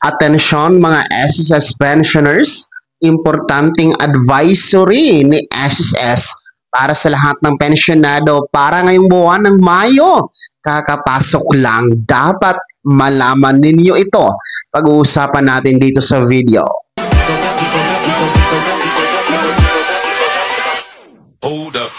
Atensyon mga SSS pensioners, importanteng advisory ni SSS para sa lahat ng pensyonado para ngayong buwan ng Mayo. Kakapasok lang, dapat malaman ninyo ito. Pag-uusapan natin dito sa video. Hold up.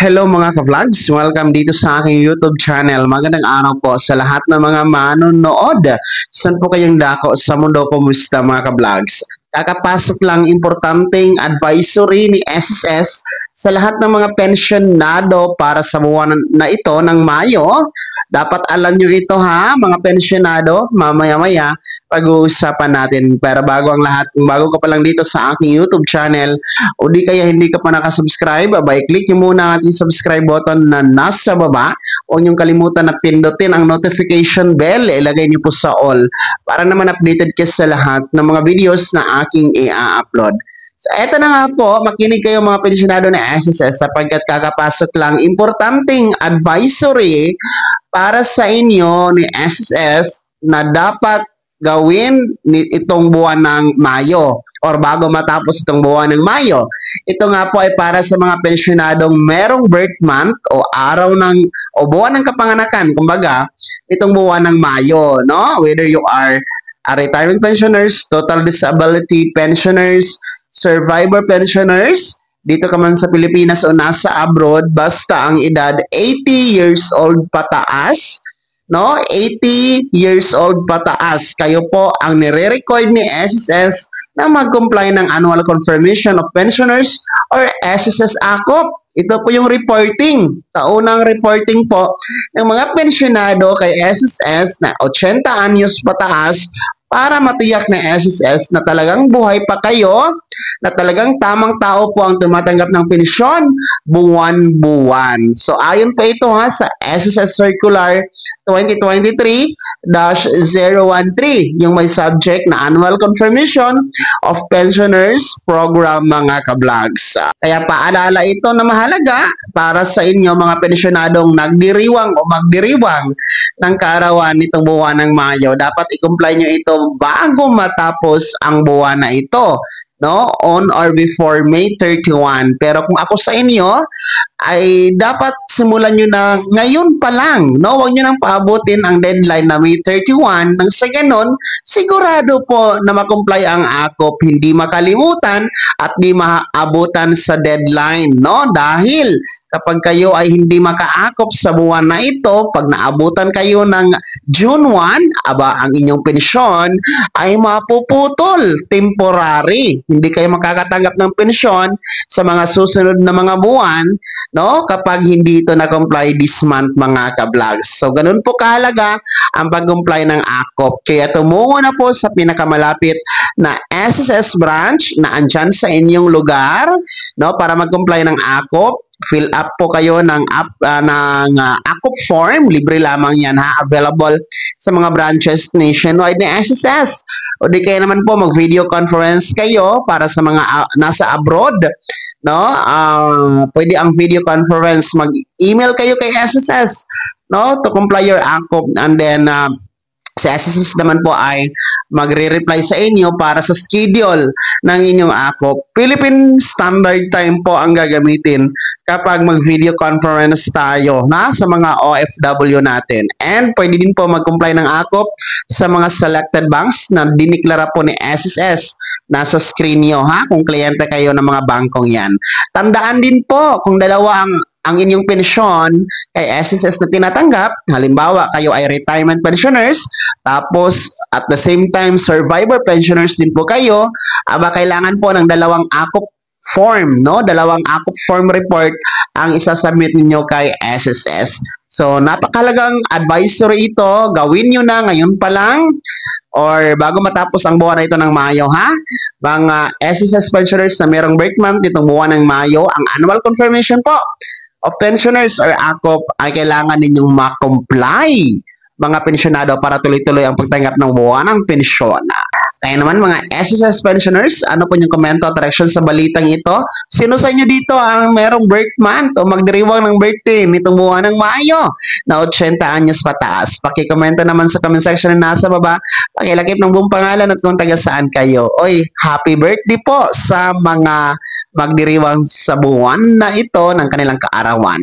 Hello mga ka-vlogs! Welcome dito sa aking YouTube channel. Magandang araw po sa lahat ng mga manonood. Saan po kayong dako sa mundo? Kumusta mga ka-vlogs? Kakapasok lang importanteng advisory ni SSS sa lahat ng mga pensyonado para sa buwan na ito ng Mayo. Dapat alam nyo ito ha, mga pensyonado. Mamaya-maya, pag-uusapan natin. Pero bago ang lahat, kung bago ka pa lang dito sa aking YouTube channel, o di kaya hindi ka pa nakasubscribe, abay, click nyo muna ang ating subscribe button na nasa baba. Huwag nyo kalimutan na pindutin ang notification bell. Ilagay nyo po sa all para naman updated ka sa lahat ng mga videos na aking i-upload. So, eto na nga po, makinig kayo mga pensyonado ng SSS sapagkat kakapasok lang importanteng advisory para sa inyo ni SSS na dapat gawin itong buwan ng Mayo or bago matapos itong buwan ng Mayo. Ito nga po ay para sa mga pensyonadong merong birth month o araw ng o buwan ng kapanganakan, kumbaga, itong buwan ng Mayo, no? Whether you are a retirement pensioners, total disability pensioners, survivor pensioners, dito ka man sa Pilipinas o nasa abroad, basta ang edad 80 years old pataas, no? 80 years old pataas. Kayo po ang nire-record ni SSS na mag-comply ng Annual Confirmation of Pensioners or SSS ACOP. Ito po yung reporting. Taunang reporting po ng mga pensyonado kay SSS na 80 anyos pataas para matiyak na SSS na talagang buhay pa kayo, na talagang tamang tao po ang tumatanggap ng pensyon buwan-buwan. So ayon po ito ha sa SSS Circular 2023-013, yung may subject na Annual Confirmation of Pensioners Program mga ka-vlogs. Kaya paalala ito na mahalaga para sa inyo mga pensyonadong nagdiriwang o magdiriwang ng kaarawan nitong buwan ng Mayo. Dapat i-comply nyo ito bago matapos ang buwan na ito, no? On or before May 31. Pero kung ako sa inyo, ay dapat simulan nyo na ngayon pa lang, no? Huwag nyo nang paabutin ang deadline na May 31. Nang sa ganon, sigurado po na makomply ang ACOP, hindi makalimutan at di maabutan sa deadline, no? Dahil kapag kayo ay hindi maka-ACOP sa buwan na ito, pag naabutan kayo ng June 1, aba, ang inyong pensyon ay mapuputol, temporary. Hindi kayo makakatanggap ng pensyon sa mga susunod na mga buwan, no? Kapag hindi ito na-comply this month mga ka-vlogs. So, ganun po kahalaga ang pag-comply ng ACOP. Kaya tumungo na po sa pinakamalapit na SSS branch na andyan sa inyong lugar, no? Para mag-comply ng ACOP. Fill up po kayo ng ACOP form. Libre lamang yan ha. Available sa mga branches nationwide ng SSS. O di kayo naman po mag-video conference kayo para sa mga nasa abroad, no? Pwede ang video conference, mag-email kayo kay SSS, no? To comply your ACOP, and then sa SSS naman po ay magre-reply sa inyo para sa schedule ng inyong ACOP. Philippine Standard Time po ang gagamitin kapag mag-video conference tayo na sa mga OFW natin. And pwede din po mag-comply ng ACOP sa mga selected banks na diniklara po ni SSS. Nasa screen nyo ha, kung kliyente kayo ng mga bangkong yan. Tandaan din po, kung dalawa ang inyong pensyon kay SSS na tinatanggap, halimbawa kayo ay retirement pensioners, tapos at the same time survivor pensioners din po kayo, aba kailangan po ng dalawang ACOP form, no? Dalawang ACOP form report ang isasubmit ninyo kay SSS. So, napakalagang advisory ito. Gawin nyo na ngayon pa lang or bago matapos ang buwan na ito ng Mayo, ha? Mga SSS pensioners na merong birth month itong buwan ng Mayo, ang annual confirmation po of pensioners or ACOP ay kailangan ninyong ma-comply mga pensyonado para tuloy-tuloy ang pagtanggap ng buwan ng pensyon. Kaya naman mga SSS pensioners, ano po yung komento at reaction sa balitang ito? Sino sa inyo dito ang merong birth month o magdiriwang ng birthday nitong buwan ng Mayo na 80 anyos pataas? Pakikomento naman sa comment section na nasa baba. Pakilakip ng buong pangalan at kung taga saan kayo. Oy, happy birthday po sa mga magdiriwang sa buwan na ito ng kanilang kaarawan.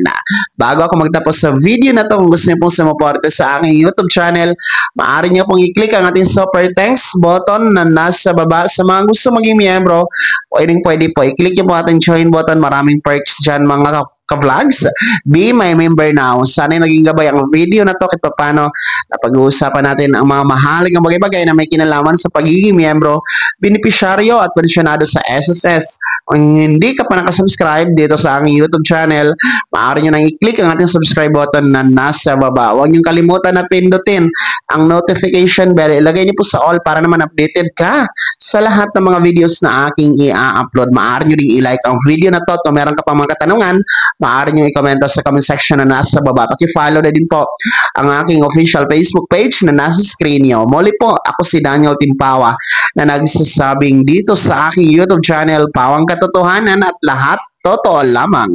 Bago ako magtapos sa video na to, kung gusto niyo pong sumuporta sa aking YouTube channel, maaari niyo pong i-click ang ating super thanks button na nasa baba. Sa mga gusto maging miyembro, pwede po i-click niyo po ating join button. Maraming perks dyan mga ka-vlogs. Be my member now. Sana naging gabay ang video na to kahit paano napag-uusapan natin ang mga mahalagang bagay-bagay na may kinalaman sa pagiging miyembro, benepisyaryo at pensyonado sa SSS. Kung hindi ka pa nakasubscribe dito sa aking YouTube channel, maaari nyo nang i-click ang ating subscribe button na nasa baba. Huwag nyo kalimutan na pindutin ang notification bell. Ilagay nyo po sa all para naman updated ka sa lahat ng mga videos na aking i-upload. Maaari nyo ring i-like ang video na to. Kung meron ka pang mga katanungan, maaari nyo i-comment sa comment section na nasa baba. Paki-follow na din po ang aking official Facebook page na nasa screen nyo. Muli po, ako si Daniel Timpawa na nagsasabing dito sa aking YouTube channel, Pawang Katotohanan at lahat totoo lamang.